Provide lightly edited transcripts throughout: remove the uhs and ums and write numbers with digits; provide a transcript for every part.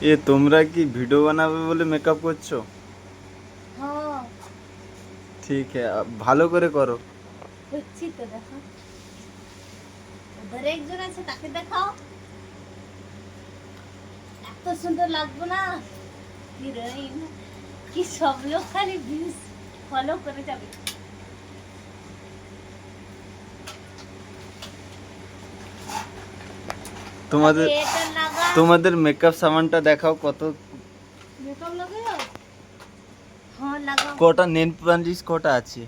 এ তোমরা কি ভিডিও বানাবে বলে মেকআপ করছো? হ্যাঁ, ঠিক ভালো করে করো। করছি তো, দেখো। ওধারে একজন আছে, তাকে দেখাও। এত সুন্দর লাগবে না হিরোইন, কি সব লোক খালি ভিউজ ফলো করে যাবে। আগে তোমাদের এটা লাগা। তোমাদের মেকআপ সামানটা দেখাও কত। মেকআপ লাগাও। হ্যাঁ, লাগাও। কটা নেল পালিশ কটা আছে?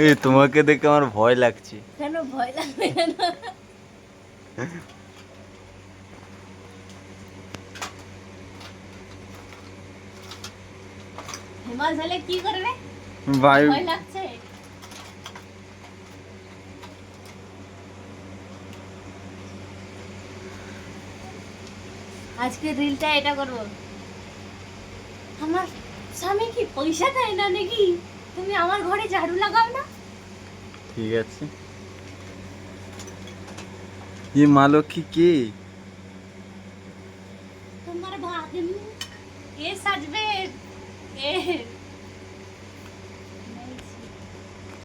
এ তোমাকে দেখে আমার ভয় লাগছে। কেন ভয় লাগবে কেন? হেমাল ঝালে কি করবে? ভাই ভয় লাগছে? আজকে রিলটা এটা করবো। আমার স্বামী কি পয়সা দেয় না নাকি? তুমি আমার ঘরে ঝাড়ু লাগাও না? ঠিক আছে। ये মা লক্ষ্মী কে? তোমার ভাগ্নি এ সাজবে, এ